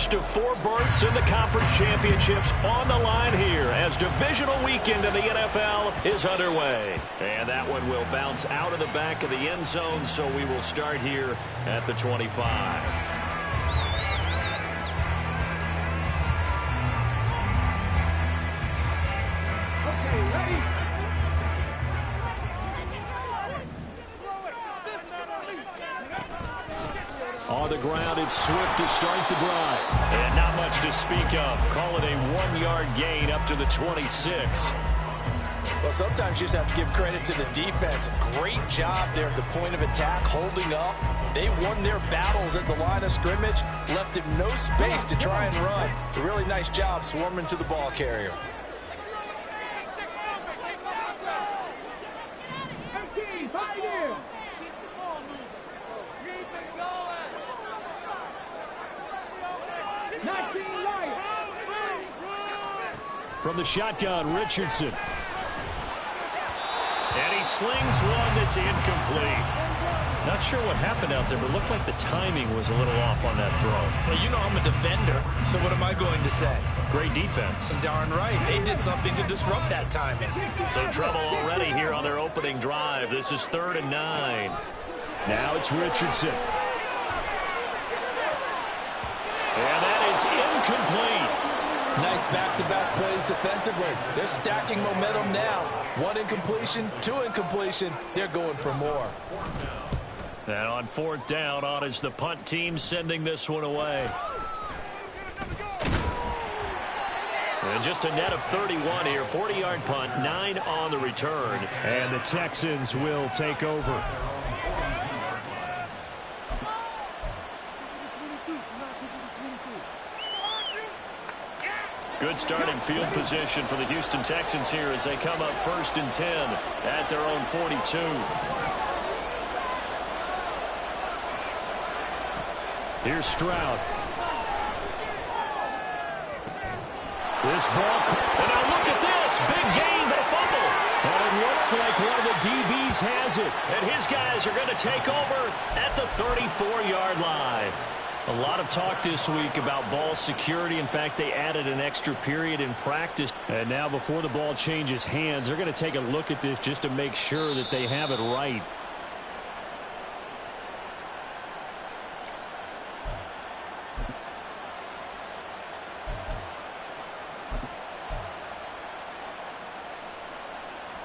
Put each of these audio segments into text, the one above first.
first of 4 berths in the conference championships on the line here as divisional weekend in the NFL is underway. And that one will bounce out of the back of the end zone, so we will start here at the 25. On the ground, it's Swift to start the drive. And not much to speak of. Call it a 1-yard gain up to the 26. Well, sometimes you just have to give credit to the defense. Great job there at the point of attack, holding up. They won their battles at the line of scrimmage, left him no space to try and run. A really nice job swarming to the ball carrier. From the shotgun, Richardson. And he slings one that's incomplete. Not sure what happened out there, but it looked like the timing was a little off on that throw. Well, you know I'm a defender, so what am I going to say? Great defense. Darn right. They did something to disrupt that timing. So trouble already here on their opening drive. This is 3rd and 9. Now it's Richardson. And that is incomplete. Nice back-to-back plays defensively. They're stacking momentum now. 1 incompletion, 2 incompletion. They're going for more. And on 4th down, on is the punt team sending this one away. And just a net of 31 here. 40-yard punt, 9 on the return. And the Texans will take over. Good start in field position for the Houston Texans here as they come up 1st and 10 at their own 42. Here's Stroud. This ball, and now look at this, big gain, but a fumble. And it looks like one of the DBs has it. And his guys are going to take over at the 34-yard line. A lot of talk this week about ball security. In fact, they added an extra period in practice. And now before the ball changes hands, they're going to take a look at this just to make sure that they have it right.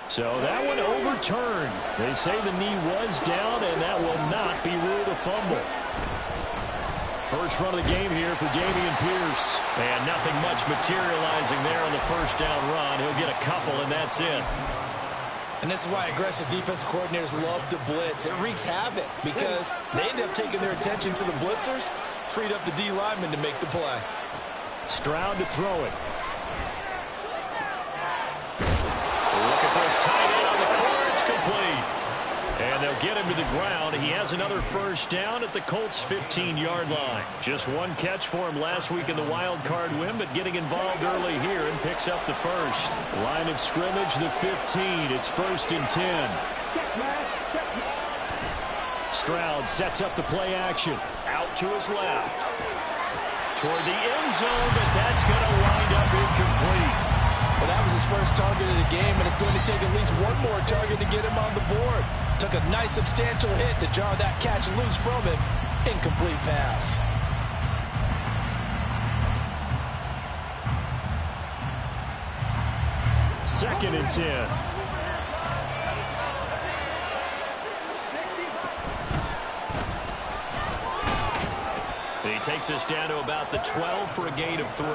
So that one overturned. They say the knee was down, and that will not be ruled a fumble. First run of the game here for Dameon Pierce. And nothing much materializing there on the 1st down run. He'll get a couple, and that's it. And this is why aggressive defensive coordinators love to blitz. It wreaks havoc because they end up taking their attention to the blitzers, freed up the D lineman to make the play. Stroud to throw it. Look at this tight end on the corner. It's complete. And they'll get him to the ground. He has another 1st down at the Colts' 15-yard line. Just 1 catch for him last week in the wild card win, but getting involved early here and picks up the 1st. Line of scrimmage, the 15. It's 1st and 10. Stroud sets up the play action. Out to his left. Toward the end zone, but that's going to wind up incomplete. Well, that was his first target of the game, and it's going to take at least 1 more target to get him on the board. Took a nice substantial hit to jar that catch loose from him. Incomplete pass. Second and 10. He takes us down to about the 12 for a gain of 3.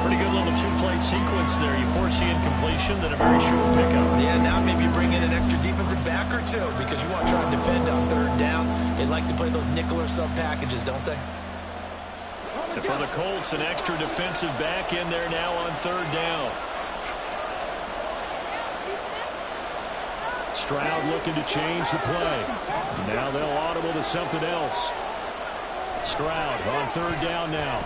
Pretty good little 2-play sequence there. You force the incompletion, then a very short pickup. Yeah, now maybe you bring in an extra defensive back or 2 because you want to try and defend on 3rd down. They like to play those nickel or sub packages, don't they? And for the Colts, an extra defensive back in there now on 3rd down. Stroud looking to change the play. Now they'll audible to something else. Stroud on 3rd down now.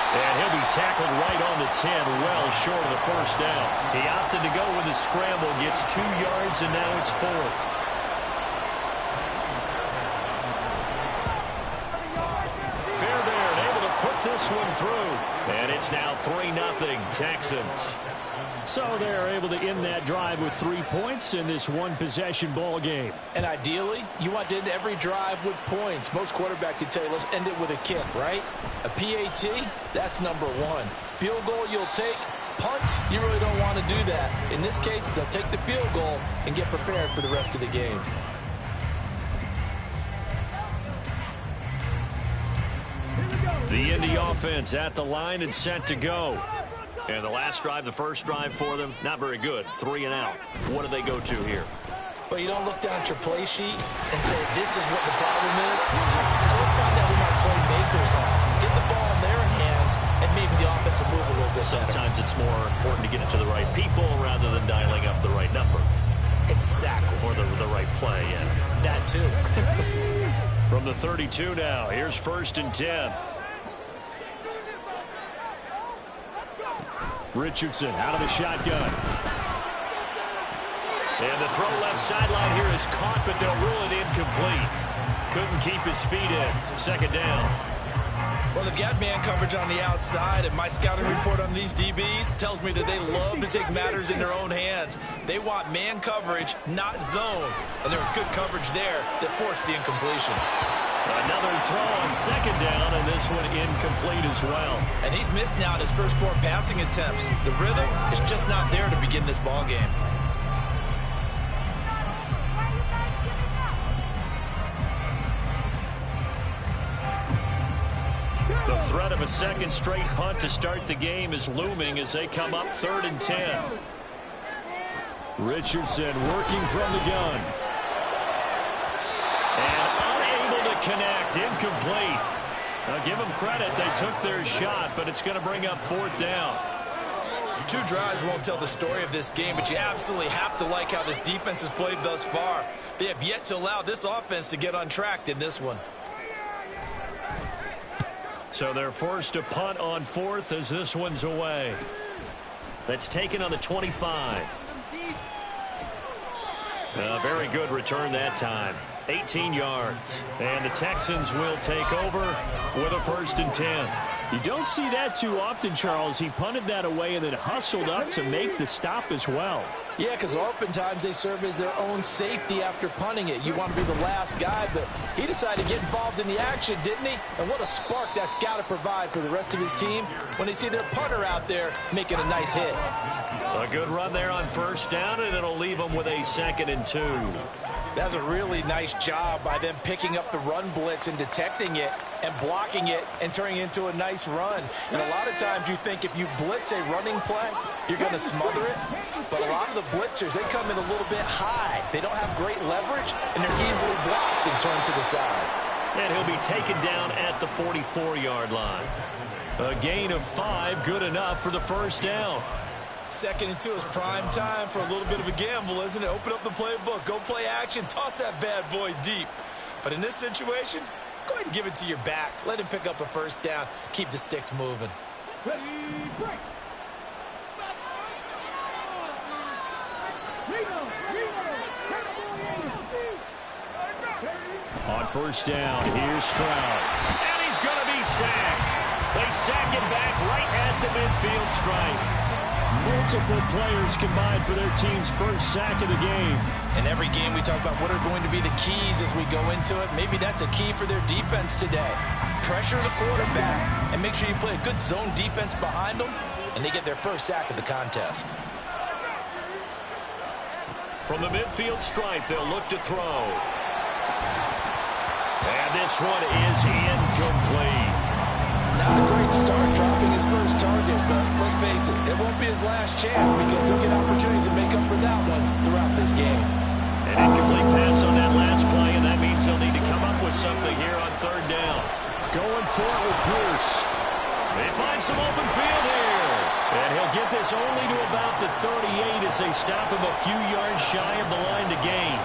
And he'll be tackled right on the 10, well short of the 1st down. He opted to go with a scramble, gets 2 yards, and now it's 4th. Fair this one through. And it's now 3-0 Texans. So they're able to end that drive with 3 points in this one-possession ball game. And ideally, you want to end every drive with points. Most quarterbacks would tell you, let's end it with a kick, right? A PAT, that's number one. Field goal you'll take. Punts, you really don't want to do that. In this case, they'll take the field goal and get prepared for the rest of the game. The IND offense at the line and set to go. And the last drive, the first drive for them, not very good. 3 and out. What do they go to here? But you don't look down at your play sheet and say, this is what the problem is. Let's find out who my playmakers are. Get the ball in their hands, and maybe the offense will move a little bit better. Sometimes it's more important to get it to the right people rather than dialing up the right number. Exactly. Or the right play, yeah. That too. From the 32 now, here's 1st and 10. Richardson out of the shotgun. And the throw left sideline here is caught, but they'll rule it incomplete. Couldn't keep his feet in. 2nd down. Well, they've got man coverage on the outside, and my scouting report on these DBs tells me that they love to take matters in their own hands. They want man coverage, not zone. And there was good coverage there that forced the incompletion. Another throw on 2nd down, and this one incomplete as well. And he's missed now in his first 4 passing attempts. The rhythm is just not there to begin this ball game. The threat of a second straight punt to start the game is looming as they come up 3rd and 10. Richardson working from the gun. And unable to connect, incomplete. Now give them credit, they took their shot, but it's going to bring up 4th down. 2 drives won't tell the story of this game, but you absolutely have to like how this defense has played thus far. They have yet to allow this offense to get untracked in this one. So they're forced to punt on 4th as this one's away. That's taken on the 25. A very good return that time. 18 yards. And the Texans will take over with a 1st and 10. You don't see that too often, Charles. He punted that away and then hustled up to make the stop as well. Yeah, because oftentimes they serve as their own safety after punting it. You want to be the last guy, but he decided to get involved in the action, didn't he? And what a spark that's got to provide for the rest of his team when they see their punter out there making a nice hit. A good run there on 1st down, and it'll leave them with a 2nd and 2. That's a really nice job by them picking up the run blitz and detecting it and blocking it and turning it into a nice run. And a lot of times you think if you blitz a running play, you're going to smother it. But a lot of the blitzers, they come in a little bit high. They don't have great leverage, and they're easily blocked and turned to the side. And he'll be taken down at the 44-yard line. A gain of 5, good enough for the 1st down. 2nd and 2 is prime time for a little bit of a gamble, isn't it? Open up the playbook, go play action, toss that bad boy deep. But in this situation, go ahead and give it to your back. Let him pick up a 1st down. Keep the sticks moving. On 1st down, here's Stroud. And he's going to be sacked. They sack him back right at the midfield stripe. Multiple players combined for their team's 1st sack of the game. In every game we talk about what are going to be the keys as we go into it. Maybe that's a key for their defense today. Pressure the quarterback and make sure you play a good zone defense behind them, and they get their 1st sack of the contest. From the midfield stripe, they'll look to throw. And this one is incomplete. Not a great start dropping his 1st target, but let's face it, it won't be his last chance because he'll get opportunities to make up for that one throughout this game. An incomplete pass on that last play, and that means they'll need to come up with something here on 3rd down. Going for it with Bruce. They find some open field here. And he'll get this only to about the 38 as they stop him a few yards shy of the line to gain.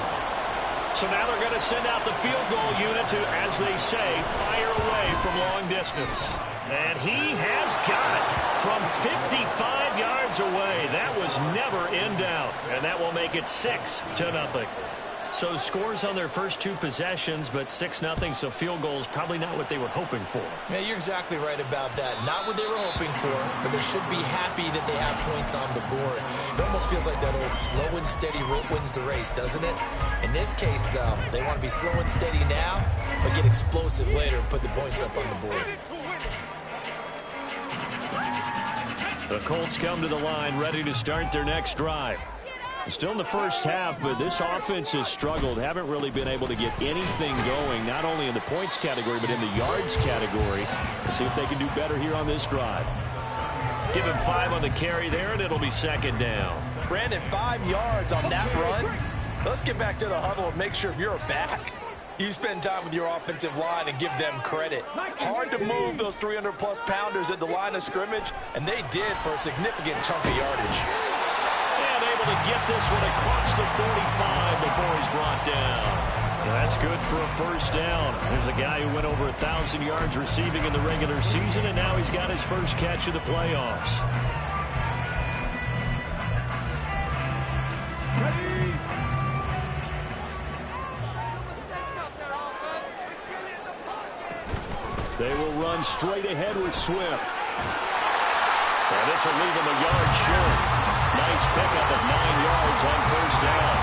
So now they're going to send out the field goal unit to, as they say, fire away from long distance. And he has got it from 55 yards away. That was never in doubt. And that will make it 6-0. So scores on their first 2 possessions, but 6-0, so field goals probably not what they were hoping for. Yeah, you're exactly right about that. Not what they were hoping for, but they should be happy that they have points on the board. It almost feels like that old slow and steady wins the race, doesn't it? In this case, though, they want to be slow and steady now, but get explosive later and put the points up on the board. The Colts come to the line, ready to start their next drive. Still in the first half, but this offense has struggled. Haven't really been able to get anything going, not only in the points category, but in the yards category. Let's see if they can do better here on this drive. Give him 5 on the carry there, and it'll be 2nd down. Brandon, 5 yards on that run. Let's get back to the huddle and make sure if you're a back, you spend time with your offensive line and give them credit. Hard to move those 300-plus pounders at the line of scrimmage, and they did for a significant chunk of yardage. And able to get this one across the 45 before he's brought down. That's good for a first down. There's a guy who went over 1,000 yards receiving in the regular season, and now he's got his first catch of the playoffs. They will run straight ahead with Swift. And this will leave him a yard short. Nice pickup of 9 yards on first down.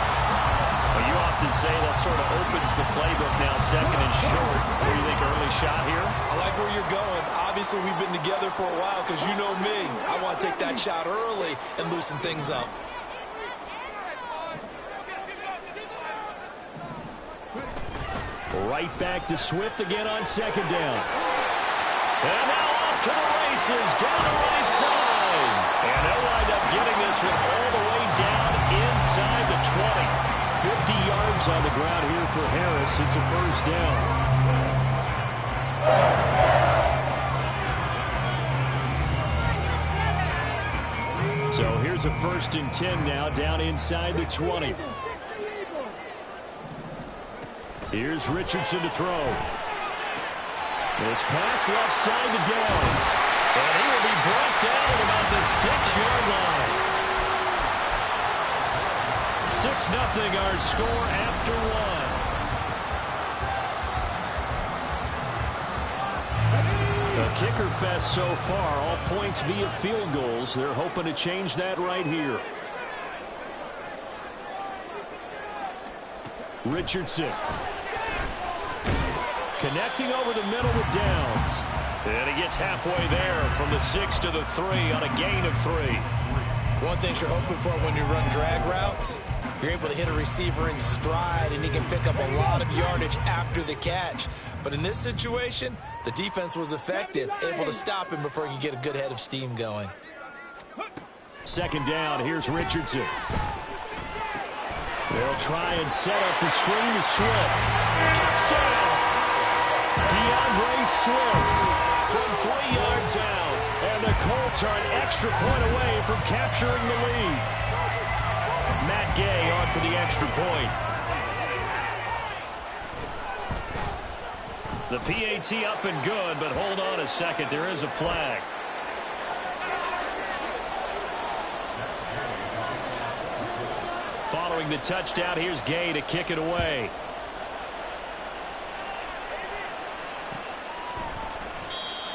Well, you often say that sort of opens the playbook now, 2nd and short. What do you think, early shot here? I like where you're going. Obviously, we've been together for a while because you know me. I want to take that shot early and loosen things up. Right back to Swift again on 2nd down. And now off to the races down the right side. And they'll wind up getting this one all the way down inside the 20. 50 yards on the ground here for Harris. It's a first down. So here's a 1st and 10 now down inside the 20. Here's Richardson to throw. This pass left side to Downs. And he will be brought down at about the 6-yard line. 6-0 our score after 1. The kicker fest so far, all points via field goals. They're hoping to change that right here. Richardson. Connecting over the middle with Downs. And he gets halfway there from the 6 to the 3 on a gain of 3. One thing you're hoping for when you run drag routes, you're able to hit a receiver in stride and he can pick up a lot of yardage after the catch. But in this situation, the defense was effective, able to stop him before he could get a good head of steam going. 2nd down, here's Richardson. They'll try and set up the screen to Swift. Touchdown! DeAndre Swift from 3 yards out. And the Colts are an extra point away from capturing the lead. Matt Gay on for the extra point. The PAT up and good, but hold on a second. There is a flag. Following the touchdown, here's Gay to kick it away.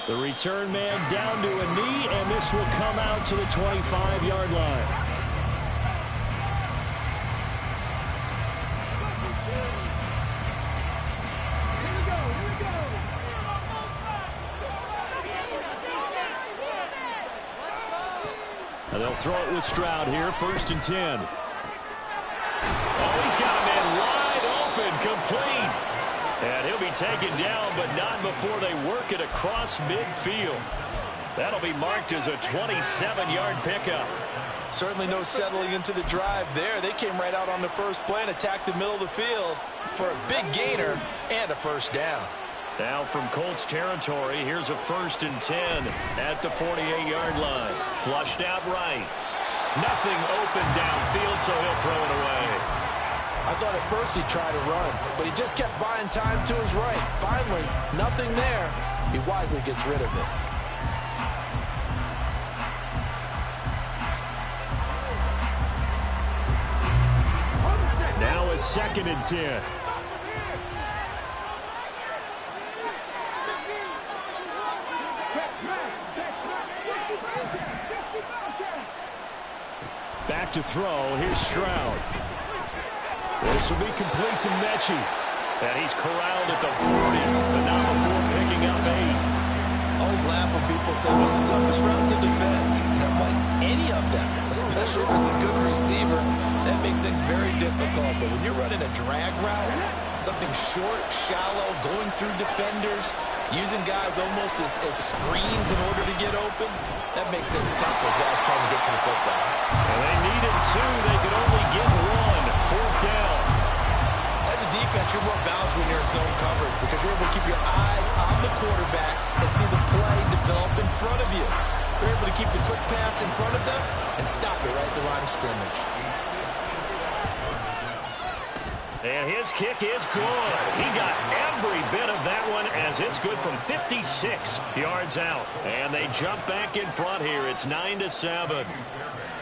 The return man down to a knee, and this will come out to the 25-yard line. And they'll throw it with Stroud here, 1st and 10. Oh, he's got a man wide open, complete. And he'll be taken down, but not before they work it across midfield. That'll be marked as a 27-yard pickup. Certainly no settling into the drive there. They came right out on the first play and attacked the middle of the field for a big gainer and a first down. Now from Colts territory, here's a 1st and 10 at the 48-yard line. Flushed out right. Nothing open downfield, so he'll throw it away. I thought at first he'd try to run, but he just kept buying time to his right. Finally, nothing there. He wisely gets rid of it. Now a 2nd and 10. Back to throw. Here's Stroud. This will be complete to Mechie. And he's corralled at the 40, but not before picking up 8. Always laugh when people say, what's the toughest route to defend? And I'm like, any of them, especially if it's a good receiver, that makes things very difficult. But when you're running a drag route, something short, shallow, going through defenders, using guys almost as screens in order to get open, that makes things tough for guys trying to get to the football. And they needed 2. They could only get 1. 4th down. As a defense, you're more balanced when you're in zone coverage because you're able to keep your eyes on the quarterback and see the play develop in front of you. You're able to keep the quick pass in front of them and stop it right at the line of scrimmage. And his kick is good. He got every bit of that one as it's good from 56 yards out. And they jump back in front here. It's 9-7.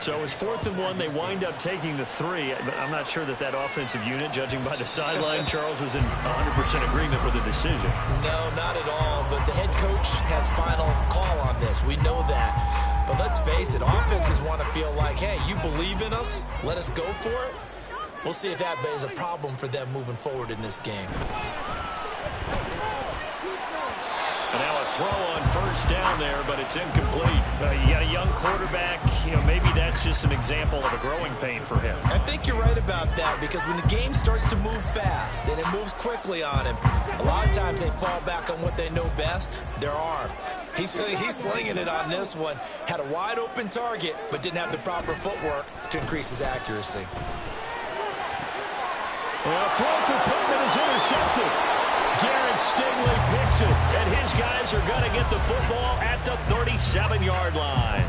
So it's 4th and 1. They wind up taking the 3. I'm not sure that offensive unit, judging by the sideline, Charles, was in 100% agreement with the decision. No, not at all. But the head coach has final call on this. We know that. But let's face it, offenses want to feel like, hey, you believe in us? Let us go for it. We'll see if that is a problem for them moving forward in this game. And now a throw on 1st down there, but it's incomplete. You got a young quarterback. Maybe that's just an example of a growing pain for him. I think you're right about that because when the game starts to move fast and it moves quickly on him, a lot of times they fall back on what they know best, their arm. He's slinging it on this one. Had a wide open target, but didn't have the proper footwork to increase his accuracy. Well, throw for Pittman is intercepted. Darren Stingley picks it, and his guys are going to get the football at the 37-yard line.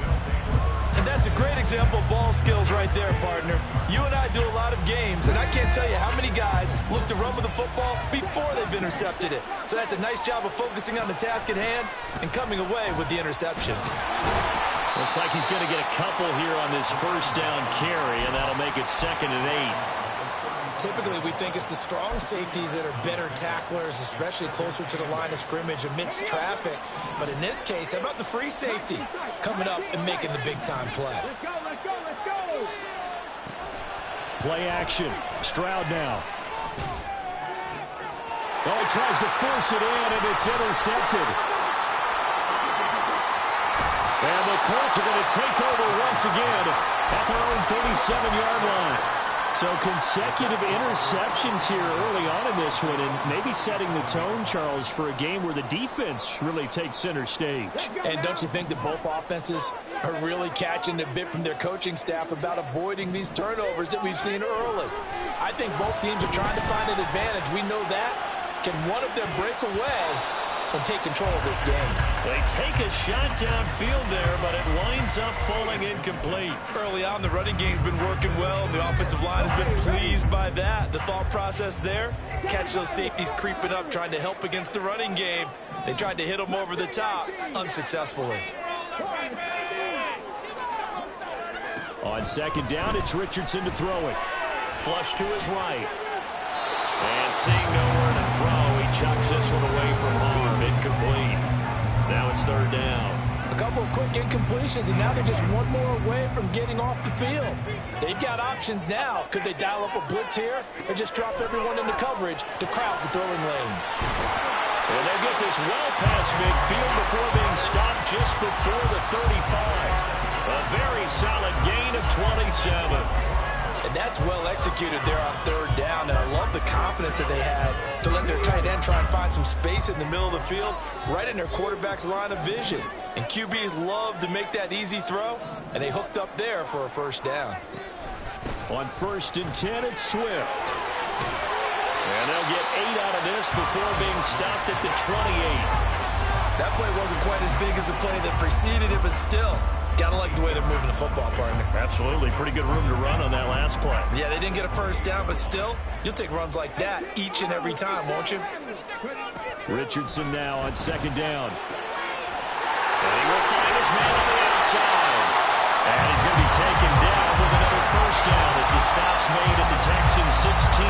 And that's a great example of ball skills right there, partner. You and I do a lot of games, and I can't tell you how many guys look to run with the football before they've intercepted it. So that's a nice job of focusing on the task at hand and coming away with the interception. Looks like he's going to get a couple here on this 1st down carry, and that'll make it 2nd and 8. Typically, we think it's the strong safeties that are better tacklers, especially closer to the line of scrimmage amidst traffic. But in this case, how about the free safety coming up and making the big-time play? Play action. Stroud now. Oh, he tries to force it in, and it's intercepted. And the Colts are going to take over once again at their own 37-yard line. So consecutive interceptions here early on in this one, and maybe setting the tone, Charles, for a game where the defense really takes center stage. And don't you think that both offenses are really catching a bit from their coaching staff about avoiding these turnovers that we've seen early? I think both teams are trying to find an advantage. We know that. Can one of them break away and take control of this game? They take a shot downfield there, but it winds up falling incomplete. Early on, the running game's been working well, and the offensive line has been pleased by that. The thought process there, catch those safeties creeping up, trying to help against the running game. They tried to hit them over the top, unsuccessfully. On 2nd down, it's Richardson to throw it. Flush to his right. And seeing nowhere to throw, he chucks this one away from harm. Incomplete. Now it's 3rd down. A couple of quick incompletions, and now they're just one more away from getting off the field. They've got options now. Could they dial up a blitz here or just drop everyone into coverage to crowd the throwing lanes? And they get this well past midfield before being stopped just before the 35. A very solid gain of 27. And that's well executed there on 3rd down. And I love the confidence that they had to let their tight end try and find some space in the middle of the field, right in their quarterback's line of vision. And QBs love to make that easy throw, and they hooked up there for a 1st down. On 1st and 10, it's Swift. And they'll get 8 out of this before being stopped at the 28. That play wasn't quite as big as the play that preceded it, but still, gotta like the way they're moving the football, partner. Absolutely. Pretty good room to run on that last play. Yeah, they didn't get a 1st down, but still, you'll take runs like that each and every time, won't you? Richardson now on 2nd down. And he will find his man on the outside. And he's going to be taken down with another first down as the stop's made at the Texans 16.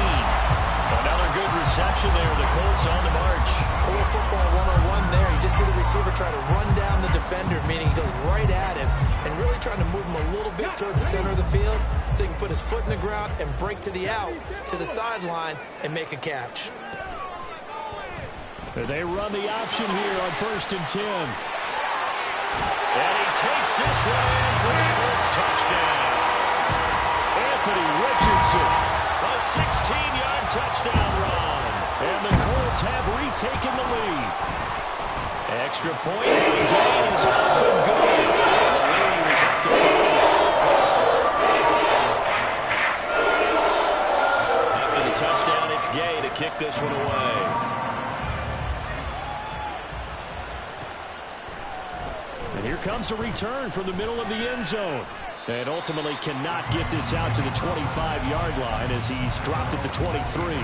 Another good reception there. The Colts on the march. A little football 101 there. You just see the receiver try to run down the defender, meaning he goes right at him and really trying to move him a little bit towards the center of the field so he can put his foot in the ground and break to the out, to the sideline, and make a catch. They run the option here on 1st and 10. And he takes this one in for the Colts touchdown. Anthony Richardson, a 16-yard touchdown run. And the Colts have retaken the lead. Extra point by Gain is up and good. The lead is up to 5. After the touchdown, it's Gay to kick this one away. And here comes a return from the middle of the end zone. And ultimately cannot get this out to the 25-yard line as he's dropped at the 23.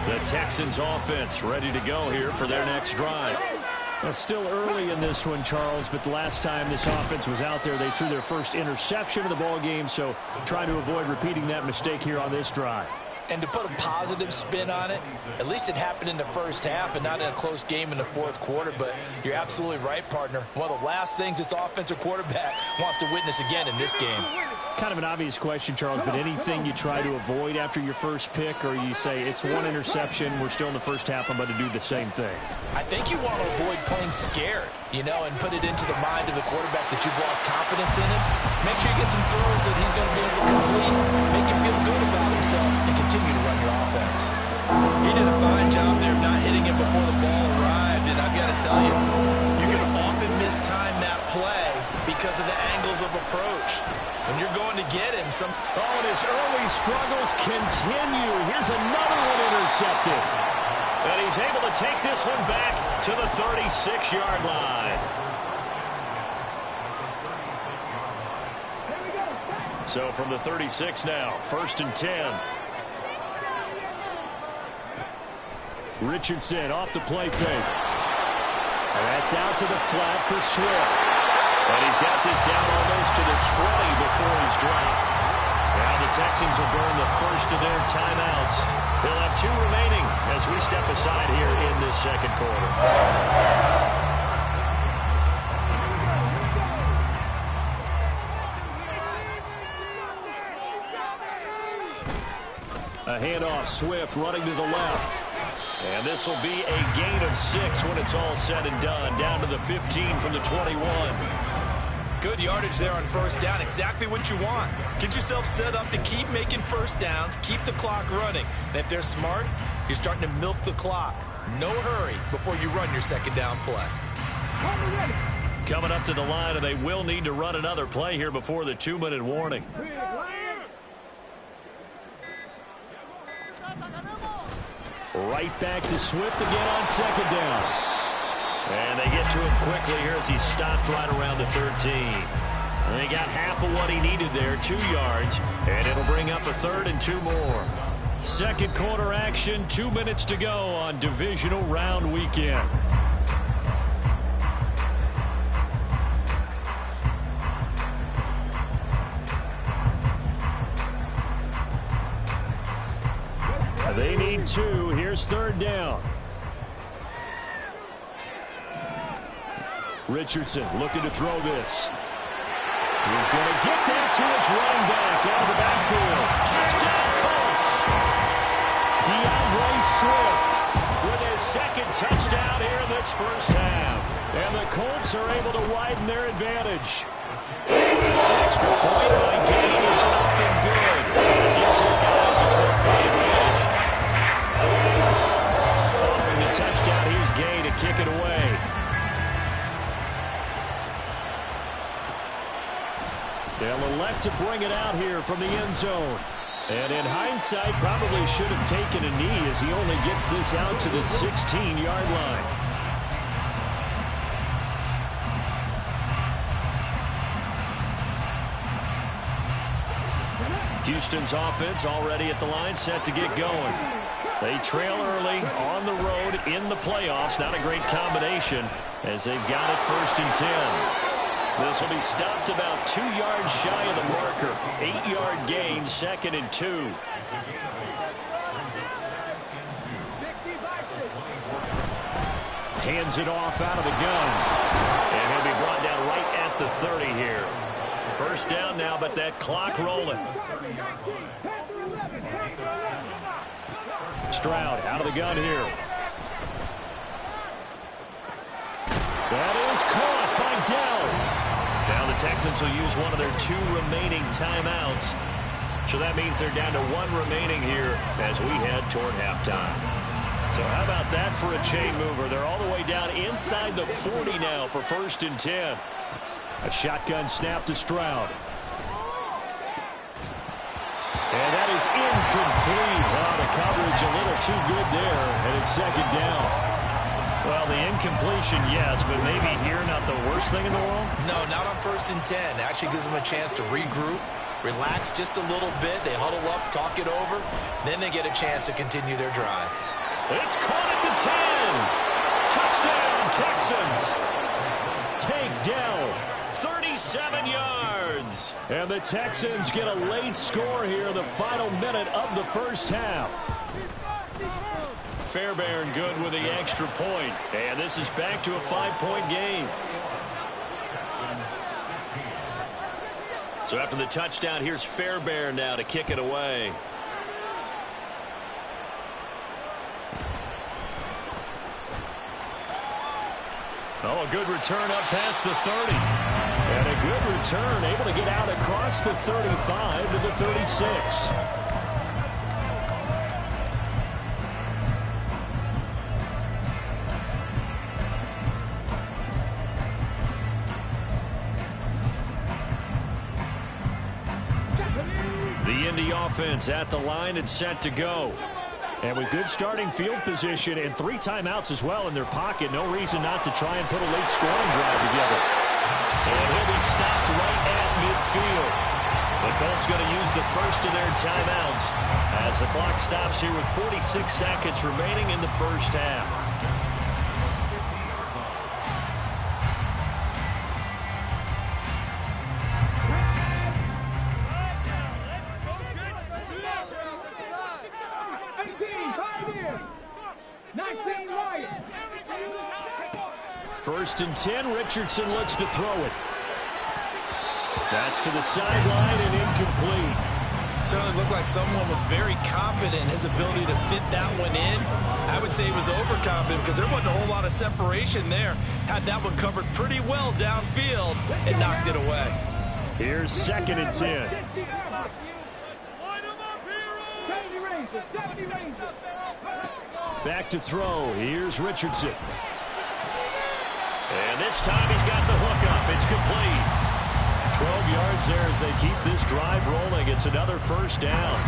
The Texans offense ready to go here for their next drive. It's still early in this one, Charles, but the last time this offense was out there, they threw their first interception of the ball game, so trying to avoid repeating that mistake here on this drive. And to put a positive spin on it, at least it happened in the first half and not in a close game in the fourth quarter. But you're absolutely right, partner. One of the last things this offensive quarterback wants to witness again in this game. Kind of an obvious question, Charles, but anything you try to avoid after your first pick, or you say it's one interception, we're still in the first half, I'm about to do the same thing? I think you want to avoid playing scared, and put it into the mind of the quarterback that you've lost confidence in him. Make sure you get some throws that he's going to be able to complete, make him feel good about himself, and continue to run your offense. He did a fine job there of not hitting him before the ball arrived, and I've got to tell you, you can often mistime that play because of the angles of approach. When you're going to get him, and his early struggles continue. Here's another one intercepted. And he's able to take this one back to the 36-yard line. So from the 36 now, 1st and 10. Richardson off the play fake. And that's out to the flat for Swift. And he's got this down almost to the 20 before he's dropped. Now the Texans will burn the first of their timeouts. They'll have 2 remaining as we step aside here in this second quarter. A handoff, Swift running to the left. And this will be a gain of 6 when it's all said and done. Down to the 15 from the 21. Good yardage there on first down. Exactly what you want. Get yourself set up to keep making first downs, keep the clock running. And if they're smart, you're starting to milk the clock. No hurry before you run your second down play. Coming up to the line, and they will need to run another play here before the 2-minute warning. Right back to Swift again on second down. And they get to him quickly here as he stopped right around the 13. And they got half of what he needed there, 2 yards. And it'll bring up a 3rd and 2 more. Second quarter action, 2 minutes to go on Divisional Round Weekend. They need 2. Here's 3rd down. Richardson looking to throw this. He's going to get that to his running back out of the backfield. Touchdown, Colts! DeAndre Swift with his second touchdown here in this first half. And the Colts are able to widen their advantage. Extra point by Gain is up and good. That gives his guys a 12-point advantage. Following the touchdown, here's Gay to kick it away. They'll elect to bring it out here from the end zone. And in hindsight, probably should have taken a knee as he only gets this out to the 16-yard line. Houston's offense already at the line, set to get going. They trail early on the road in the playoffs. Not a great combination as they've got it 1st and 10. This will be stopped about 2 yards shy of the marker. 8-yard gain, 2nd and 2. Hands it off out of the gun. And he'll be brought down right at the 30 here. 1st down now, but that clock rolling. Stroud out of the gun here. That is caught by Dell. Now the Texans will use one of their 2 remaining timeouts. So that means they're down to 1 remaining here as we head toward halftime. So how about that for a chain mover? They're all the way down inside the 40 now for 1st and 10. A shotgun snap to Stroud. And that is incomplete. Well, the coverage a little too good there, and it's 2nd down. Well, the incompletion, yes, but maybe here not the worst thing in the world? No, not on 1st and 10. Actually gives them a chance to regroup, relax just a little bit. They huddle up, talk it over. Then they get a chance to continue their drive. It's caught at the 10. Touchdown, Texans. Take Dell. 37 yards. And the Texans get a late score here in the final minute of the 1st half. Fairbairn good with the extra point. And this is back to a 5-point game. So after the touchdown, here's Fairbairn now to kick it away. Oh, a good return up past the 30. And a good return, able to get out across the 35 to the 36. The Indy offense at the line and set to go. And with good starting field position and 3 timeouts as well in their pocket, no reason not to try and put a late scoring drive together. And he'll be stopped right at midfield. The Colts going to use the first of their timeouts as the clock stops here with 46 seconds remaining in the 1st half. First and 10, Richardson looks to throw it. That's to the sideline and incomplete. Certainly looked like someone was very confident in his ability to fit that one in. I would say he was overconfident because there wasn't a whole lot of separation there. Had that one covered pretty well downfield and knocked it away. Here's 2nd and 10. Back to throw. Here's Richardson. And this time he's got the hook up. It's complete. 12 yards there as they keep this drive rolling. It's another 1st down.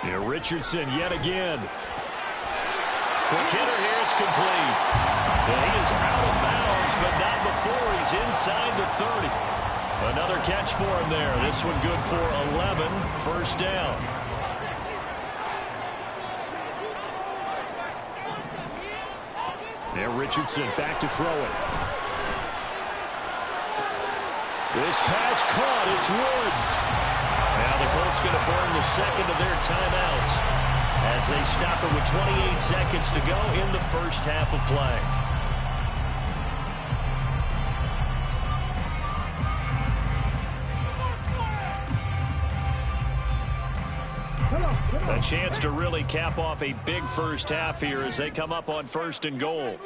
Here Richardson yet again. Quick hitter here. It's complete. And he is out of bounds, but not before he's inside the 30. Another catch for him there. This one good for 11. 1st down. There Richardson back to throw it. This pass caught. It's Woods. Now the Colts going to burn the 2nd of their timeouts as they stop it with 28 seconds to go in the 1st half of play. A chance to really cap off a big 1st half here as they come up on 1st and goal.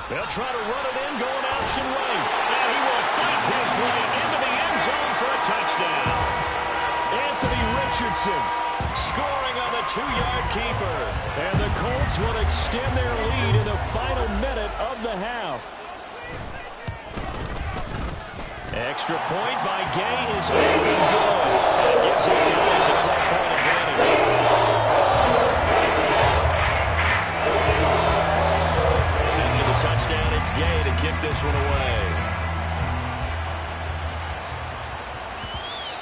They'll try to run it in, going option right. And he will fight his way into the end zone for a touchdown. Anthony Richardson scoring on the 2-yard keeper. And the Colts will extend their lead in the final minute of the half. Extra point by Gay is good. And gives his guys a 12-point advantage. this one away.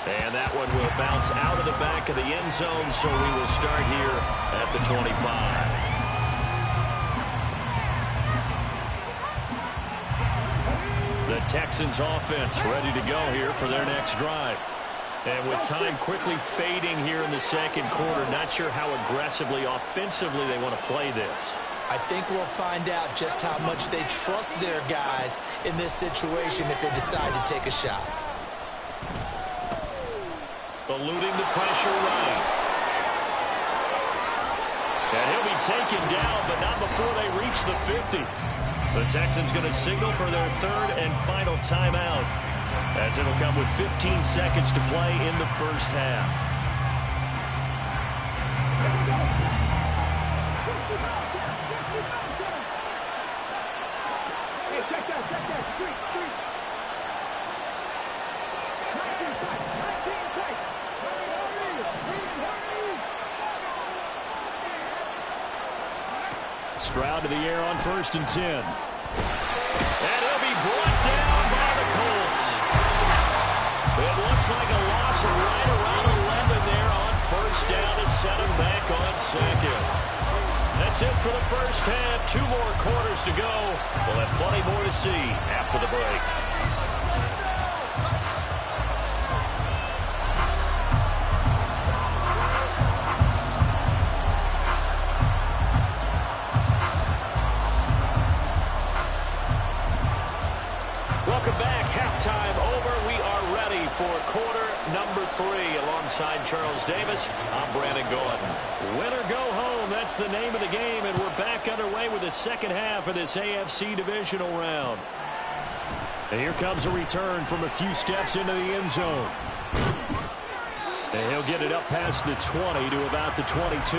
And that one will bounce out of the back of the end zone, so we will start here at the 25. The Texans offense ready to go here for their next drive. And with time quickly fading here in the second quarter, not sure how aggressively, offensively they want to play this. I think we'll find out just how much they trust their guys in this situation if they decide to take a shot. Eluding the pressure right. And he'll be taken down, but not before they reach the 50. The Texans going to signal for their third and final timeout, as it'll come with 15 seconds to play in the first half. Stroud to the air on 1st and 10. And he'll be brought down by the Colts. It looks like a loss of right around 11 there on 1st down to set him back on 2nd. That's it for the first half. 2 more quarters to go. We'll have plenty more to see after the break. For quarter number 3, alongside Charles Davis, I'm Brandon Gordon. Win or go home, that's the name of the game, and we're back underway with the second half of this AFC Divisional round. And here comes a return from a few steps into the end zone. And he'll get it up past the 20 to about the 22.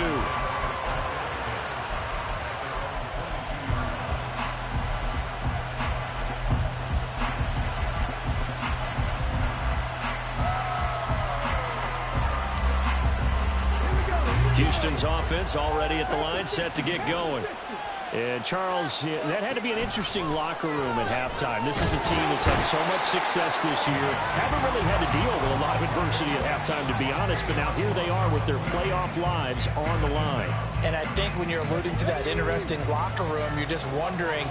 Houston's offense already at the line, set to get going. And Charles, that had to be an interesting locker room at halftime. This is a team that's had so much success this year. Haven't really had to deal with a lot of adversity at halftime, to be honest, but now here they are with their playoff lives on the line. And I think when you're alluding to that interesting locker room, you're just wondering,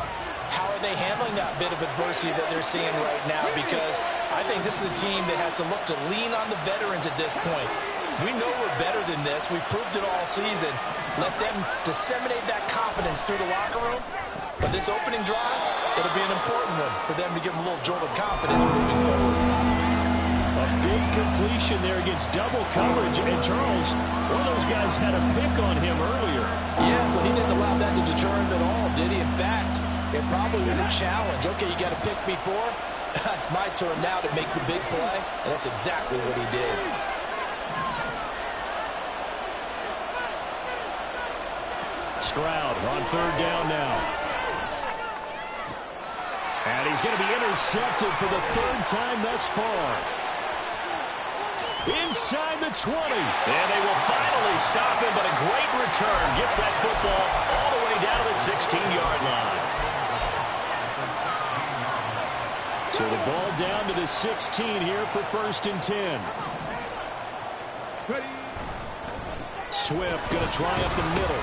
how are they handling that bit of adversity that they're seeing right now? Because I think this is a team that has to look to lean on the veterans at this point. We know we're better than this. We've proved it all season. Let them disseminate that confidence through the locker room. But this opening drive, it'll be an important one for them to give them a little jolt of confidence moving forward. A big completion there against double coverage. And Charles, one of those guys had a pick on him earlier. Yeah, so he didn't allow that to deter him at all, did he? In fact, it probably was a challenge. Okay, you got a pick before. It's my turn now to make the big play. And that's exactly what he did. Stroud on 3rd down now. And he's going to be intercepted for the 3rd time thus far. Inside the 20. And they will finally stop him, but a great return. Gets that football all the way down to the 16-yard line. So the ball down to the 16 here for 1st and 10. Swift going to try up the middle.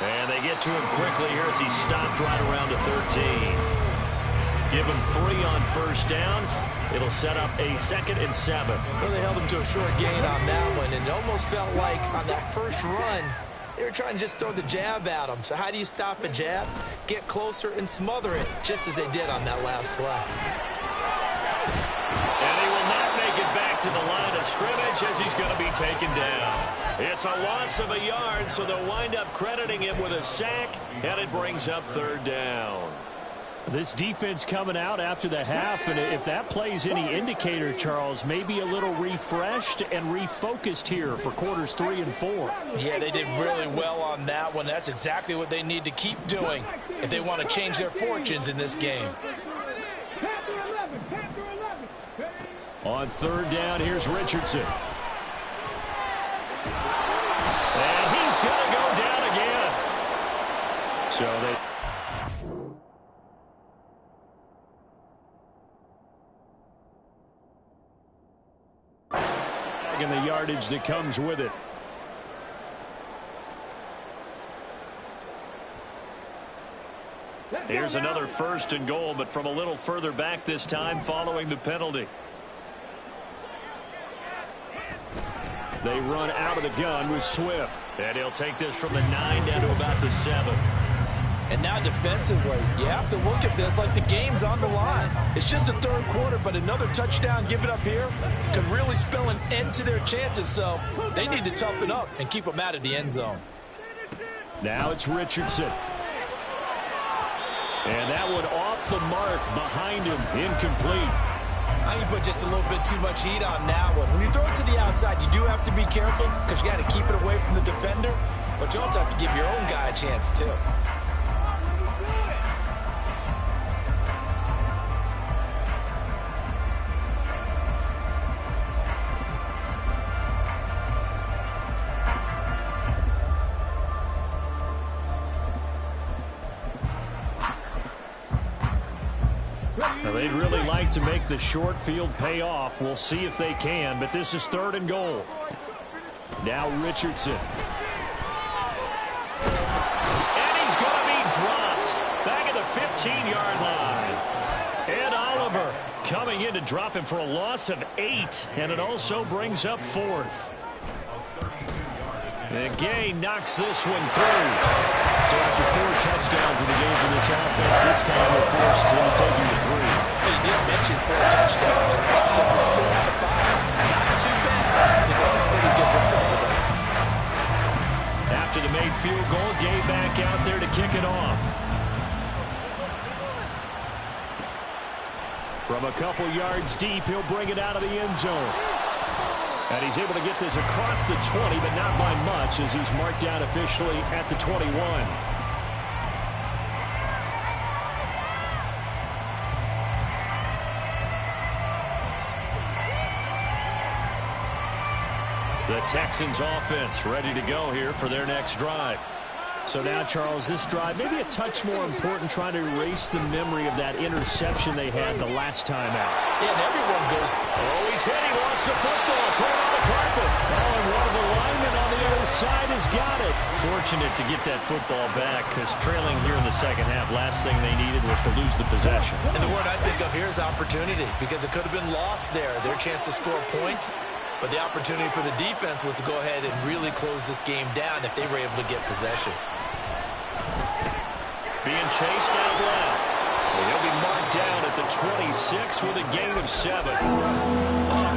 And they get to him quickly here as he stopped right around the 13. Give him 3 on 1st down. It'll set up a 2nd and 7. Well, they held him to a short gain on that one, and it almost felt like on that first run, they were trying to just throw the jab at him. So how do you stop a jab? Get closer and smother it, just as they did on that last play. And he will not make it back to the line of scrimmage as he's going to be taken down. It's a loss of a yard, so they'll wind up crediting him with a sack, and it brings up 3rd down. This defense coming out after the half, and if that plays any indicator, Charles, maybe a little refreshed and refocused here for quarters 3 and 4. Yeah, they did really well on that one. That's exactly what they need to keep doing if they want to change their fortunes in this game. On 3rd down, here's Richardson. And he's going to go down again. So they... and the yardage that comes with it. Here's another 1st and goal, but from a little further back this time following the penalty. They run out of the gun with Swift. And he'll take this from the 9 down to about the 7. And now defensively, you have to look at this like the game's on the line. It's just the 3rd quarter, but another touchdown given up here could really spell an end to their chances. So they need to toughen up and keep them out of the end zone. Now it's Richardson. And that one off the mark behind him, incomplete. I think you put just a little bit too much heat on that one. When you throw it to the outside, you do have to be careful because you got to keep it away from the defender. But you also have to give your own guy a chance, too. Now, they'd really like to make the short field pay off. We'll see if they can, but this is 3rd and goal. Now Richardson. And he's going to be dropped back at the 15-yard line. Ed Oliver coming in to drop him for a loss of 8, and it also brings up 4th. And Gay knocks this one through. So after 4 touchdowns in the game for this offense, this time they're forced to take him to 3. Well, you did mention 4 touchdowns, right? So 4 out of 5. Not too bad. I think that's a pretty good record for them. After the made field goal, Gay back out there to kick it off. From a couple yards deep, he'll bring it out of the end zone. And he's able to get this across the 20, but not by much, as he's marked down officially at the 21. The Texans offense ready to go here for their next drive. So now, Charles, this drive maybe a touch more important, trying to erase the memory of that interception they had the last time out. Yeah, and everyone goes, oh, he's hit. He lost the football. Put it on the carpet. Oh, and one of the linemen on the other side has got it. Fortunate to get that football back, because trailing here in the second half, last thing they needed was to lose the possession. And the word I think of here is opportunity, because it could have been lost there, their chance to score points. But the opportunity for the defense was to go ahead and really close this game down if they were able to get possession. Being chased out left. And he'll be marked down at the 26 with a gain of 7.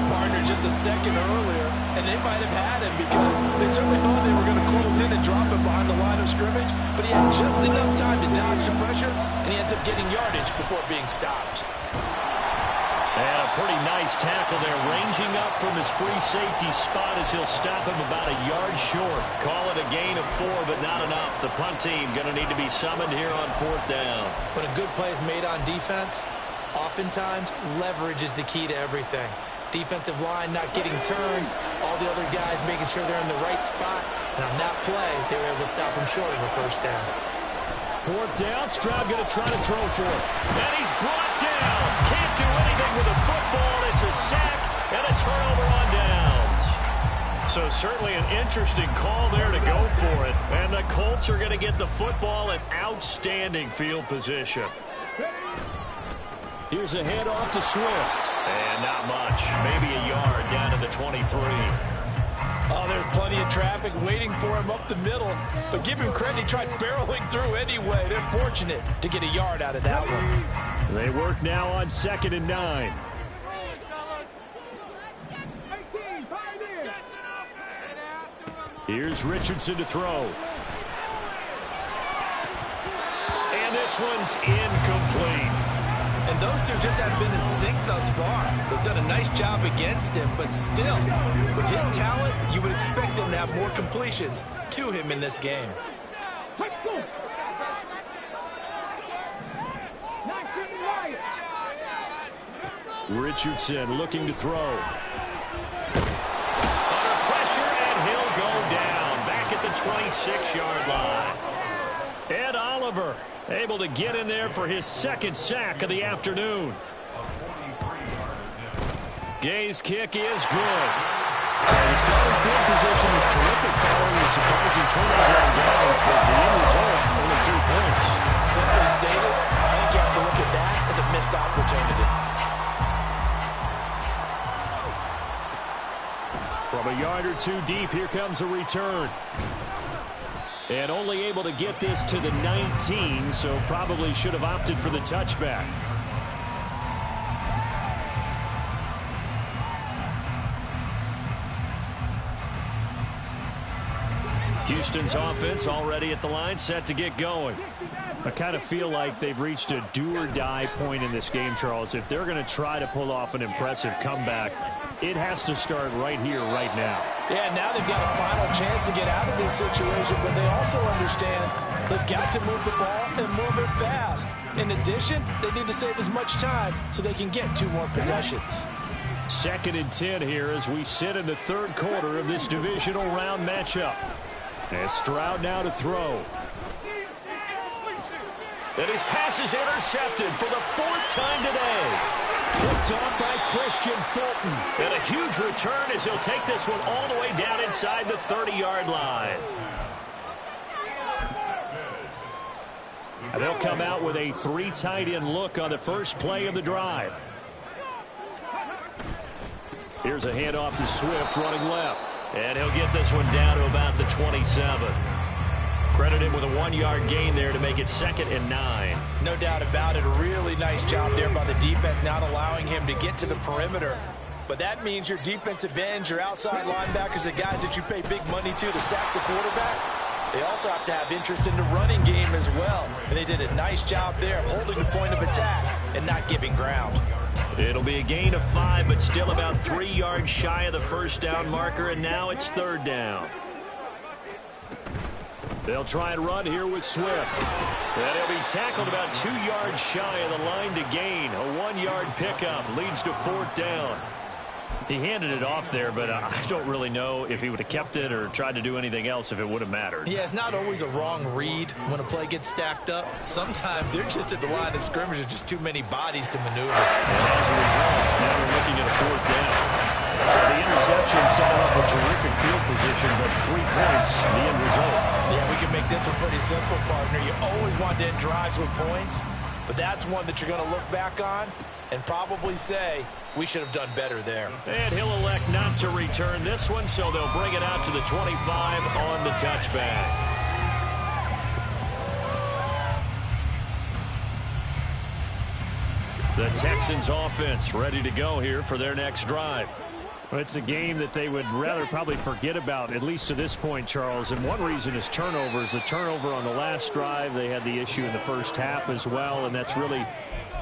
Partner just a second earlier, and they might have had him because they certainly thought they were going to close in and drop him behind the line of scrimmage, but he had just enough time to dodge the pressure, and he ends up getting yardage before being stopped. And a pretty nice tackle there, ranging up from his free safety spot as he'll stop him about a yard short. Call it a gain of 4, but not enough. The punt team going to need to be summoned here on 4th down. When a good play is made on defense, oftentimes leverage is the key to everything. Defensive line not getting turned, all the other guys making sure they're in the right spot, and on that play, they were able to stop him short of a 1st down. 4th down, Stroud going to try to throw for it. And he's brought down. Can't do anything with a football. It's a sack and a turnover on downs. So certainly an interesting call there to go for it. And the Colts are going to get the football in outstanding field position. Here's a handoff to Swift. And not much. Maybe a yard down to the 23. Oh, there's plenty of traffic waiting for him up the middle. But give him credit, he tried barreling through anyway. They're fortunate to get a yard out of that one. They work now on 2nd and 9. Here's Richardson to throw. And this one's incomplete. And those two just haven't been in sync thus far. They've done a nice job against him, but still, with his talent, you would expect them to have more completions to him in this game. Richardson looking to throw. Under pressure, and he'll go down. Back at the 26-yard line. Ed Oliver able to get in there for his 2nd sack of the afternoon. Gay's kick is good. So the starting field position was terrific following the surprising turnover on downs, but the end result, only 2 points. Simply stated, I think you have to look at that as a missed opportunity. From a yard or 2 deep, here comes a return. And only able to get this to the 19, so probably should have opted for the touchback. Houston's offense already at the line, set to get going. I kind of feel like they've reached a do-or-die point in this game, Charles. If they're going to try to pull off an impressive comeback, it has to start right here, right now. Yeah, now they've got a final chance to get out of this situation, but they also understand they've got to move the ball and move it fast. In addition, they need to save as much time so they can get 2 more possessions. 2nd and 10 here as we sit in the 3rd quarter of this divisional round matchup. And Stroud now to throw. And his pass is intercepted for the 4th time today. Picked off by Christian Fulton. And a huge return as he'll take this one all the way down inside the 30-yard line. And they'll come out with a 3 tight end look on the first play of the drive. Here's a handoff to Swift running left. And he'll get this one down to about the 27. Credit him with a 1-yard gain there to make it 2nd and 9. No doubt about it. A really nice job there by the defense, not allowing him to get to the perimeter. But that means your defensive ends, your outside linebackers, the guys that you pay big money to sack the quarterback, they also have to have interest in the running game as well. And they did a nice job there of holding the point of attack and not giving ground. It'll be a gain of 5, but still about 3 yards shy of the first down marker, and now it's 3rd down. They'll try and run here with Swift. And he'll be tackled about 2 yards shy of the line to gain. A 1-yard pickup leads to 4th down. He handed it off there, but I don't really know if he would have kept it or tried to do anything else if it would have mattered. Yeah, it's not always a wrong read when a play gets stacked up. Sometimes they're just at the line of scrimmage. There's just too many bodies to maneuver. And as a result, now we're looking at a 4th down. So the interception set up a terrific field position, but 3 points, the end result. Yeah, we can make this one pretty simple, partner. You always want to end drives with points, but that's one that you're going to look back on and probably say, we should have done better there. And he'll elect not to return this one, so they'll bring it out to the 25 on the touchback. The Texans offense ready to go here for their next drive. Well, it's a game that they would rather probably forget about, at least to this point, Charles. And one reason is turnovers. The turnover on the last drive, they had the issue in the first half as well, and that's really,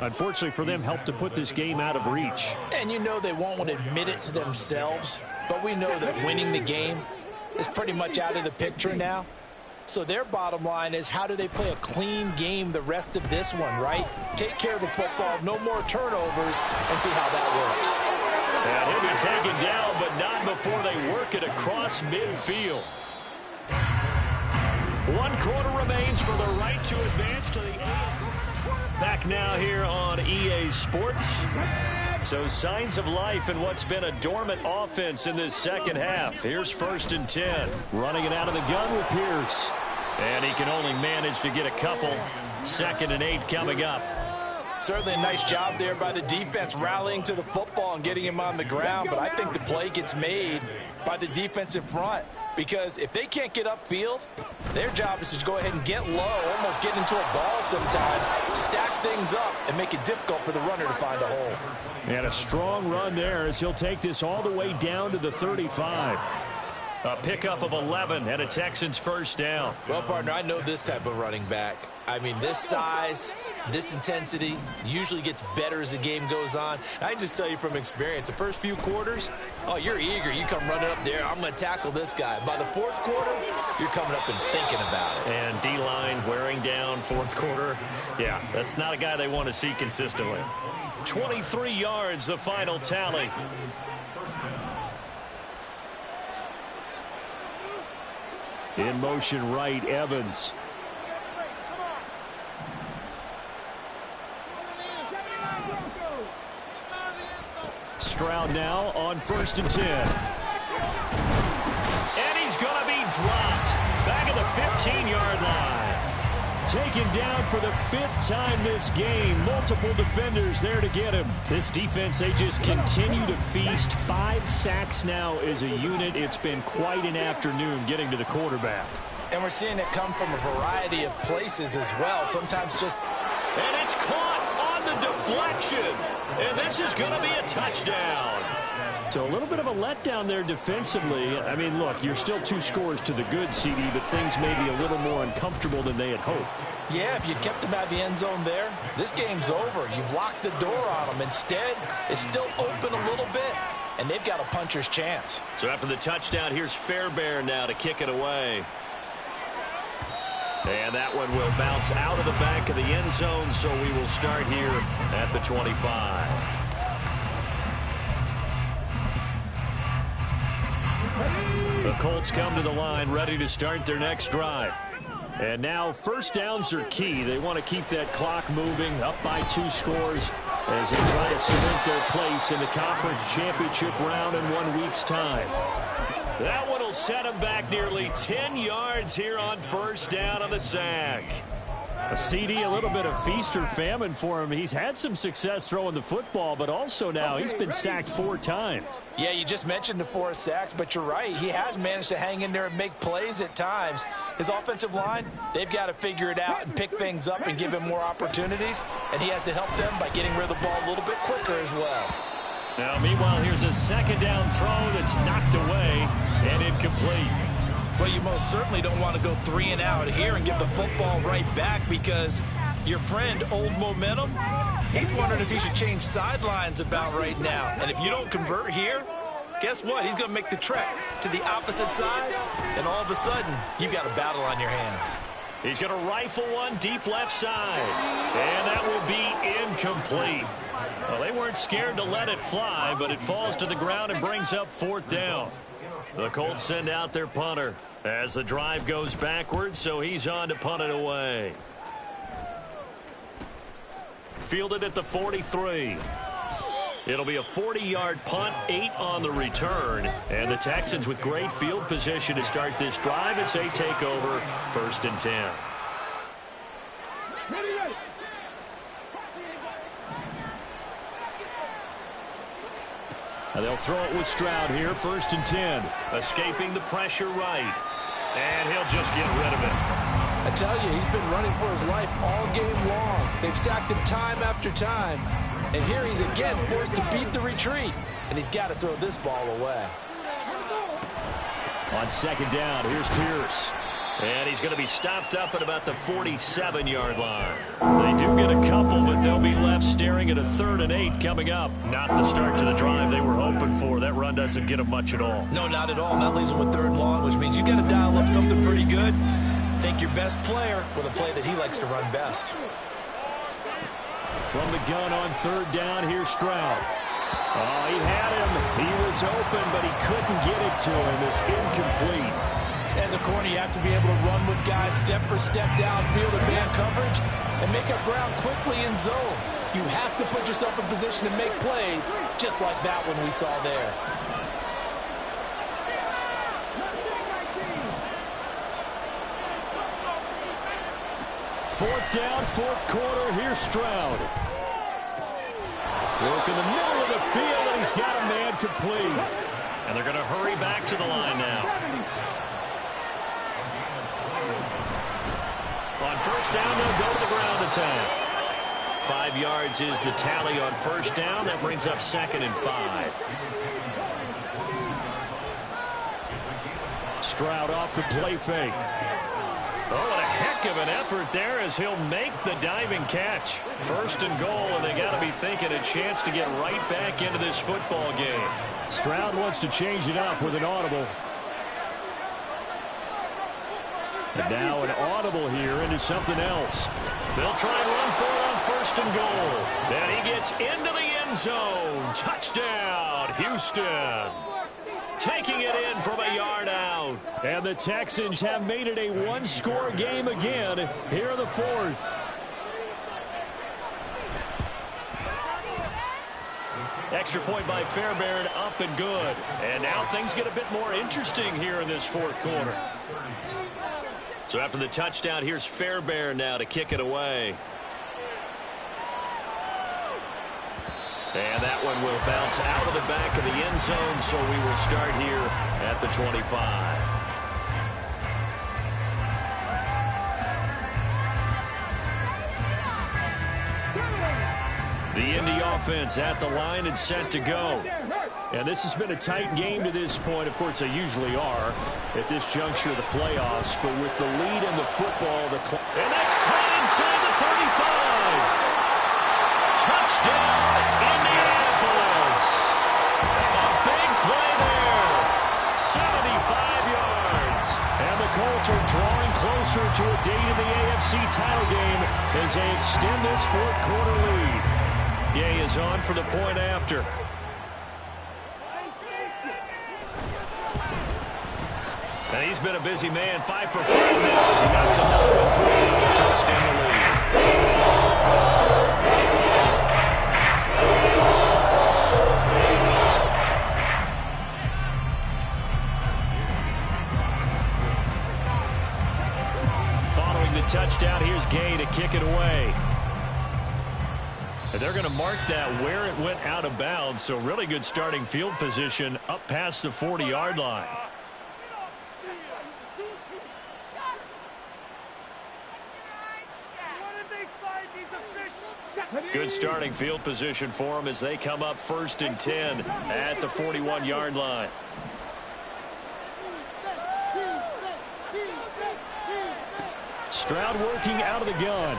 unfortunately for them, helped to put this game out of reach. And you know they won't admit it to themselves, but we know that winning the game is pretty much out of the picture now. So their bottom line is, how do they play a clean game the rest of this one, right? Take care of the football, no more turnovers, and see how that works. And he'll be taken down, but not before they work it across midfield. 1 quarter remains for the right to advance to the back now here on EA Sports. So signs of life in what's been a dormant offense in this second half. Here's 1st and 10. Running it out of the gun with Pierce. And he can only manage to get a couple. 2nd and 8 coming up. Certainly a nice job there by the defense rallying to the football and getting him on the ground, but I think the play gets made by the defensive front, because if they can't get upfield, their job is to go ahead and get low, almost get into a ball sometimes, stack things up, and make it difficult for the runner to find a hole. And a strong run there as he'll take this all the way down to the 35. A pickup of 11 and a Texans 1st down. Well, partner, I know this type of running back. I mean, this size, this intensity usually gets better as the game goes on. I can just tell you from experience, the first few quarters, oh, you're eager. You come running up there, I'm going to tackle this guy. By the 4th quarter, you're coming up and thinking about it. And D-line wearing down 4th quarter. Yeah, that's not a guy they want to see consistently. 23 yards, the final tally. In motion right, Evans. Stroud now on 1st and 10. And he's going to be dropped. Back at the 15-yard line. Taken down for the 5th time this game. Multiple defenders there to get him. This defense, they just continue to feast. 5 sacks now as a unit. It's been quite an afternoon getting to the quarterback. And we're seeing it come from a variety of places as well. Sometimes just... And it's caught on the deflection. And this is going to be a touchdown. So a little bit of a letdown there defensively. I mean, look, you're still 2 scores to the good, CD, but things may be a little more uncomfortable than they had hoped. Yeah, if you kept them out of the end zone there, this game's over. You've locked the door on them. Instead, it's still open a little bit, and they've got a puncher's chance. So after the touchdown, here's Fairbairn now to kick it away. And that one will bounce out of the back of the end zone, so we will start here at the 25. The Colts come to the line ready to start their next drive. And now first downs are key. They want to keep that clock moving, up by 2 scores as they try to cement their place in the conference championship round in 1 week's time. That one will set him back nearly 10 yards here on first down on the sack. A CD, a little bit of feast or famine for him. He's had some success throwing the football, but also now he's been sacked 4 times. Yeah, you just mentioned the 4 sacks, but you're right. He has managed to hang in there and make plays at times. His offensive line, they've got to figure it out and pick things up and give him more opportunities, and he has to help them by getting rid of the ball a little bit quicker as well. Now, meanwhile, here's a second down throw that's knocked away and incomplete. Well, you most certainly don't want to go 3 and out here and give the football right back because your friend, Old Momentum, he's wondering if he should change sidelines about right now. And if you don't convert here, guess what? He's going to make the trek to the opposite side, and all of a sudden, you've got a battle on your hands. He's going to rifle one deep left side, and that will be incomplete. Well, they weren't scared to let it fly, but it falls to the ground and brings up 4th down. The Colts send out their punter as the drive goes backwards, so he's on to punt it away. Fielded at the 43. It'll be a 40-yard punt, 8 on the return. And the Texans with great field position to start this drive as they take over 1st and 10. And they'll throw it with Stroud here, 1st and 10. Escaping the pressure right. And he'll just get rid of it. I tell you, he's been running for his life all game long. They've sacked him time after time. And here he's again forced to beat the retreat. And he's got to throw this ball away. On 2nd down, here's Pierce. And he's going to be stopped up at about the 47-yard line. They do get a couple, but they'll be left staring at a 3rd and 8 coming up. Not the start to the drive they were hoping for. That run doesn't get them much at all. No, not at all. That leaves them with 3rd and long, which means you got to dial up something pretty good. Think your best player with a play that he likes to run best. From the gun on 3rd down, here's Stroud. Oh, he had him. He was open, but he couldn't get it to him. It's incomplete. As a corner, you have to be able to run with guys step for step downfield in man coverage and make up ground quickly in zone. You have to put yourself in position to make plays, just like that one we saw there. Fourth down, 4th quarter. Here's Stroud. Work in the middle of the field, and he's got a man complete. And they're going to hurry back to the line now. On 1st down, they'll go to the ground attack. 5 yards is the tally on 1st down. That brings up 2nd and 5. Stroud off the play fake. Oh, what a heck of an effort there as he'll make the diving catch. 1st and goal, and they got to be thinking a chance to get right back into this football game. Stroud wants to change it up with an audible. And now an audible here into something else. They'll try and run for it on 1st and goal. And he gets into the end zone. Touchdown, Houston. Taking it in from a yard out. And the Texans have made it a 1-score game again here in the 4th. Extra point by Fairbairn, up and good. And now things get a bit more interesting here in this fourth quarter. So after the touchdown, here's Fairbairn now to kick it away. And that one will bounce out of the back of the end zone, so we will start here at the 25. The Indy offense at the line and set to go. And this has been a tight game to this point. Of course, they usually are at this juncture of the playoffs. But with the lead in the football, and that's caught inside the 35. Touchdown, Indianapolis. A big play there. 75 yards. And the Colts are drawing closer to a date in the AFC title game as they extend this fourth quarter lead. Gay is on for the point after. And he's been a busy man. 5 for 5 now as he knocks another one through to extend the lead. Following the touchdown, here's Gay to kick it away. And they're going to mark that where it went out of bounds, so really good starting field position up past the 40-yard line. Good starting field position for them as they come up 1st and 10 at the 41-yard line. Stroud working out of the gun.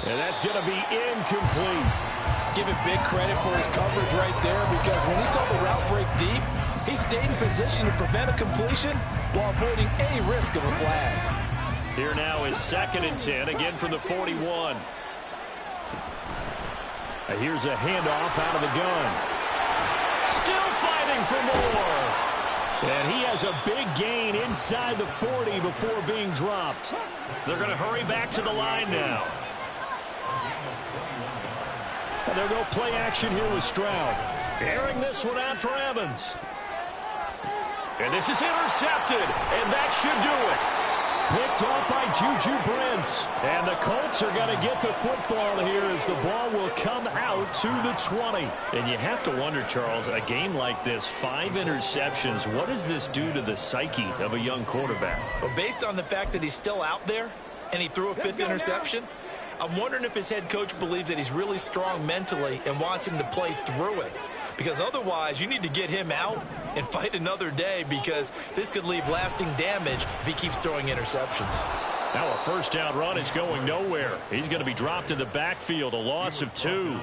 And that's going to be incomplete. Give him big credit for his coverage right there, because when he saw the route break deep, he stayed in position to prevent a completion while avoiding any risk of a flag. Here now is 2nd and 10, again from the 41. And here's a handoff out of the gun. Still fighting for more. And he has a big gain inside the 40 before being dropped. They're going to hurry back to the line now. And they'll go play action here with Stroud. Airing this one out for Evans. And this is intercepted, and that should do it. Picked off by Juju Brents. And the Colts are going to get the football here as the ball will come out to the 20. And you have to wonder, Charles, a game like this, 5 interceptions, what does this do to the psyche of a young quarterback? Well, based on the fact that he's still out there and he threw a 5th interception, I'm wondering if his head coach believes that he's really strong mentally and wants him to play through it. Because otherwise, you need to get him out and fight another day, because this could leave lasting damage if he keeps throwing interceptions. Now a 1st down run is going nowhere. He's going to be dropped in the backfield, a loss of 2.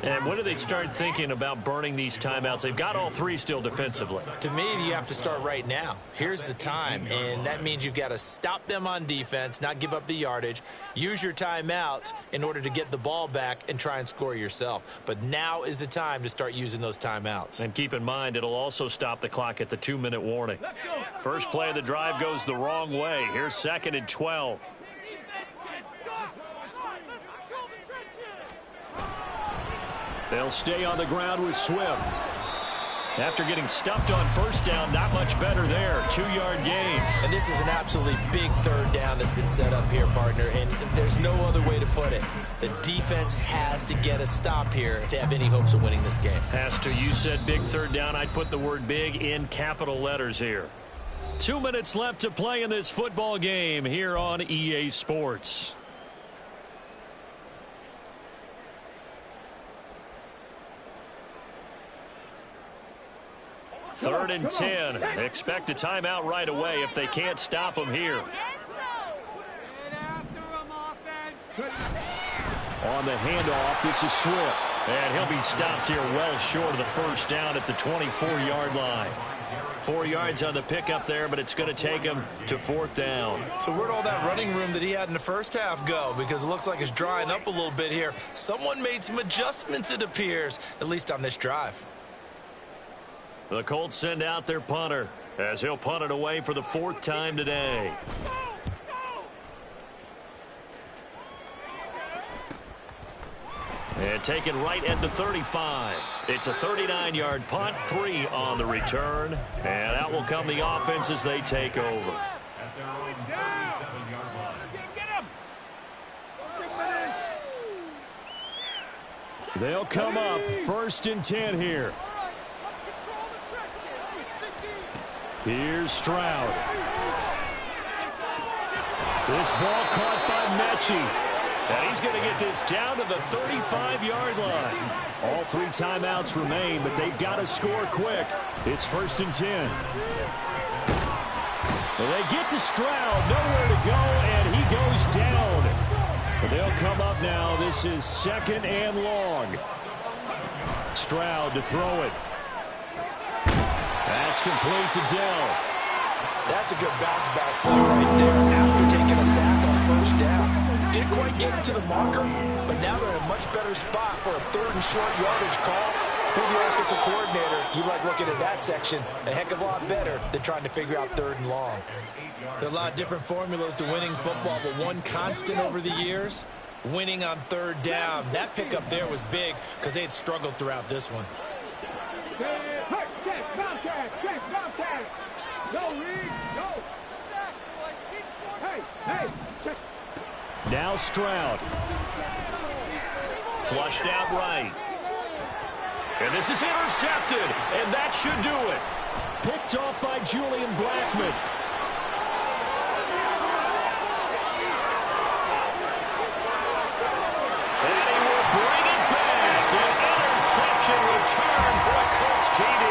And when do they start thinking about burning these timeouts? They've got all 3 still defensively. To me, you have to start right now. Here's the time, and that means you've got to stop them on defense, not give up the yardage, use your timeouts in order to get the ball back and try and score yourself. But now is the time to start using those timeouts. And keep in mind, it'll also stop the clock at the 2-minute warning. First play of the drive goes the wrong way. Here's 2nd and 12. They'll stay on the ground with Swift. After getting stuffed on 1st down, not much better there. 2-yard gain. And this is an absolutely big 3rd down that's been set up here, partner, and there's no other way to put it. The defense has to get a stop here to have any hopes of winning this game. Has to. You said big 3rd down. I'd put the word big in capital letters here. 2 minutes left to play in this football game here on EA Sports. Third and 10. Expect a timeout right away if they can't stop them here. On the handoff, this is Swift. And he'll be stopped here well short of the 1st down at the 24-yard line. 4 yards on the pickup there, but it's going to take him to 4th down. So where'd all that running room that he had in the 1st half go? Because it looks like it's drying up a little bit here. Someone made some adjustments, it appears, at least on this drive. The Colts send out their punter as he'll punt it away for the 4th time today. And take it right at the 35. It's a 39-yard punt, 3 on the return. And out will come the offense as they take over. They'll come up 1st and 10 here. Here's Stroud. This ball caught by Mechie. And he's going to get this down to the 35-yard line. All 3 timeouts remain, but they've got to score quick. It's 1st and 10. Well, they get to Stroud, nowhere to go, and he goes down. But they'll come up now. This is 2nd and long. Stroud to throw it. That's complete to Dell. That's a good bounce back play right there after taking a sack on 1st down. Didn't quite get it to the marker, but now they're in a much better spot for a 3rd and short yardage call. For the offensive coordinator, he liked looking at that section a heck of a lot better than trying to figure out 3rd and long. There are a lot of different formulas to winning football, but one constant over the years, winning on 3rd down. That pickup there was big because they had struggled throughout this one. Now Stroud. Flushed out right. And this is intercepted, and that should do it. Picked off by Julian Blackman. And he will bring it back. An interception return for a Colts TD.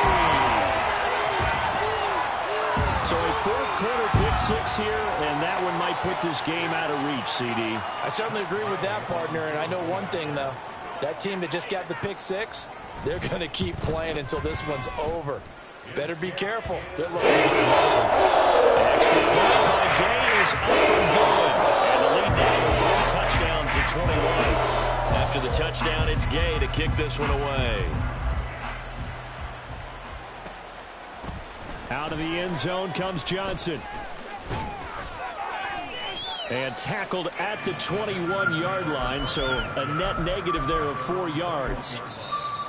So a 4th quarter pick 6 here, and that one might put this game out of reach, CD. I certainly agree with that, partner, and I know one thing, though. That team that just got the pick 6, they're going to keep playing until this one's over. Better be careful. They're looking for the over. An extra point by Gay is up and going. And the lead now to 3 touchdowns at 21. After the touchdown, it's Gay to kick this one away. Out of the end zone comes Johnson. And tackled at the 21-yard line, so a net negative there of 4 yards.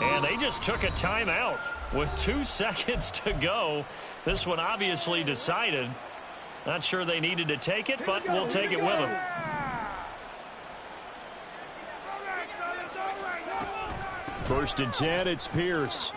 And they just took a timeout with 2 seconds to go. This one obviously decided. Not sure they needed to take it, but we'll take it with them. First and 10, it's Pierce.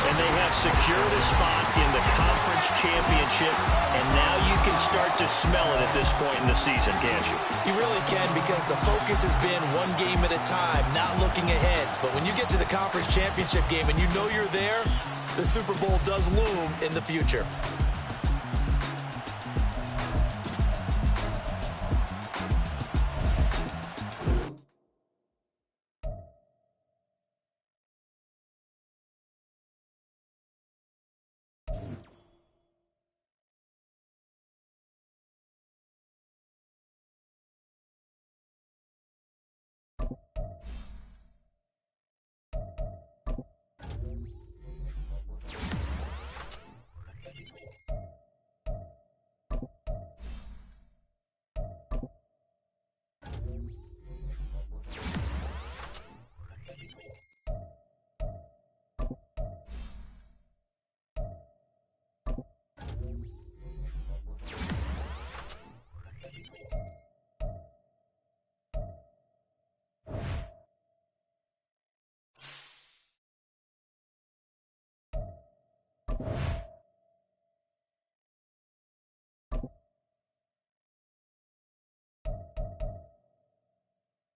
And they have secured a spot in the conference championship, and now you can start to smell it at this point in the season, can't you? You really can, because the focus has been one game at a time, not looking ahead. But when you get to the conference championship game and you know you're there, the Super Bowl does loom in the future.